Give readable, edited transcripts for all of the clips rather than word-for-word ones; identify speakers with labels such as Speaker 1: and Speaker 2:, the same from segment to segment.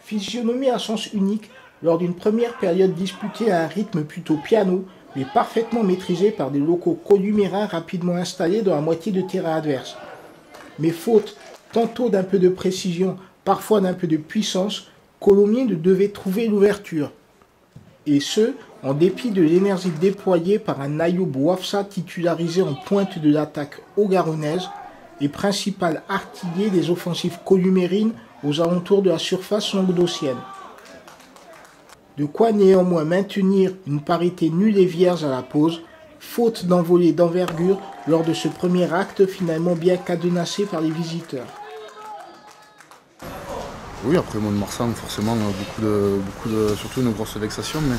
Speaker 1: Physionomie à sens unique lors d'une première période disputée à un rythme plutôt piano, mais parfaitement maîtrisé par des locaux columérins rapidement installés dans la moitié de terrain adverse. Mais faute tantôt d'un peu de précision, parfois d'un peu de puissance, Colomiers devait trouver l'ouverture. Et ce, en dépit de l'énergie déployée par un Ayoub Ouafsa titularisé en pointe de l'attaque haut-garonnaise et principal artiller des offensives columérines aux alentours de la surface languedocienne. De quoi néanmoins maintenir une parité nulle et vierge à la pause, faute d'envolée d'envergure lors de ce premier acte finalement bien cadenassé par les visiteurs.
Speaker 2: Oui, après Mont-de-Marsan, forcément, surtout une grosse vexation, mais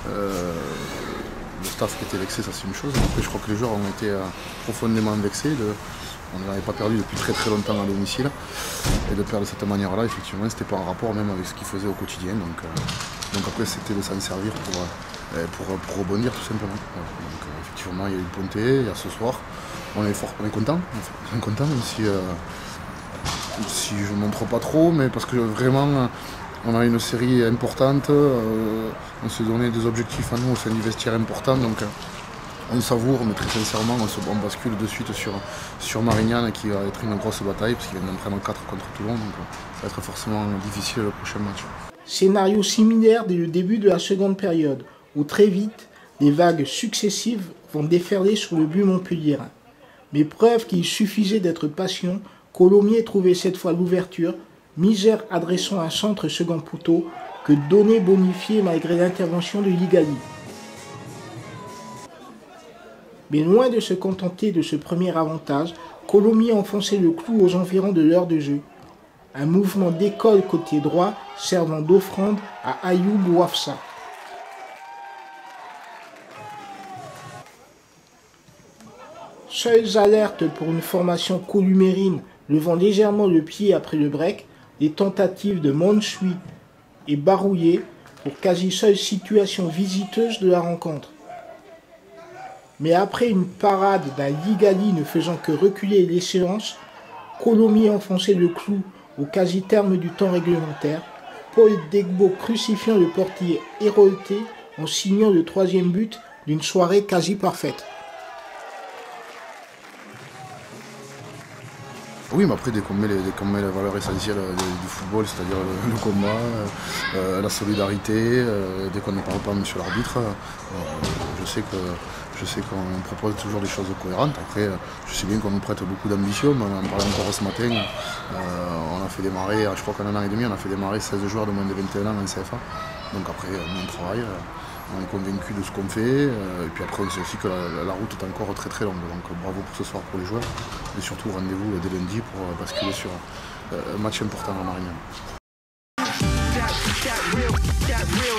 Speaker 2: le staff qui était vexé, ça c'est une chose. Après, je crois que les joueurs ont été profondément vexés. On n'avait pas perdu depuis très très longtemps à domicile. Et de perdre de cette manière-là, effectivement, c'était pas en rapport même avec ce qu'ils faisaient au quotidien. Donc après, c'était de s'en servir pour rebondir tout simplement. Donc effectivement, il y a eu le Ponté, il y a ce soir. On est content, on est content, même si je ne montre pas trop, mais parce que vraiment, on a une série importante. On s'est donné des objectifs à nous au sein du vestiaire important. Donc, on savoure, mais très sincèrement, on bascule de suite sur Marignane qui va être une grosse bataille, parce qu'il vient d'en prendre 4 contre Toulon, donc ça va être forcément difficile le prochain match.
Speaker 1: Scénario similaire dès le début de la seconde période, où très vite, les vagues successives vont déferler sur le but montpelliérain. Mais preuve qu'il suffisait d'être patient, Colomiers trouvait cette fois l'ouverture, Misère adressant un centre second poteau, que Donné bonifié malgré l'intervention de Ligali. Mais loin de se contenter de ce premier avantage, Colomiers enfonçait le clou aux environs de l'heure de jeu. Un mouvement d'école côté droit servant d'offrande à Ayoub Ouafsa. Seules alertes pour une formation columérine levant légèrement le pied après le break, les tentatives de Monshui et Barouillé pour quasi seule situation visiteuse de la rencontre. Mais après une parade d'un Ligali ne faisant que reculer les séances, Colomiers enfonçait le clou au quasi-terme du temps réglementaire, Paul Degbo crucifiant le portier Hérolté en signant le 3e but d'une soirée quasi parfaite.
Speaker 2: Oui, mais après, dès qu'on met les valeurs essentielles du football, c'est-à-dire le combat, la solidarité, dès qu'on ne parle pas monsieur l'arbitre, je sais qu'on propose toujours des choses cohérentes. Après, je sais bien qu'on nous prête beaucoup d'ambition, mais on en parlait encore ce matin. On a fait démarrer, je crois qu'en un an et demi, on a fait démarrer 16 joueurs de moins de 21 ans en CFA. Donc après, on travaille. On est convaincu de ce qu'on fait, et puis après on sait aussi que la route est encore très très longue, donc bravo pour ce soir pour les joueurs, et surtout rendez-vous dès lundi pour basculer sur un match important à Marignane.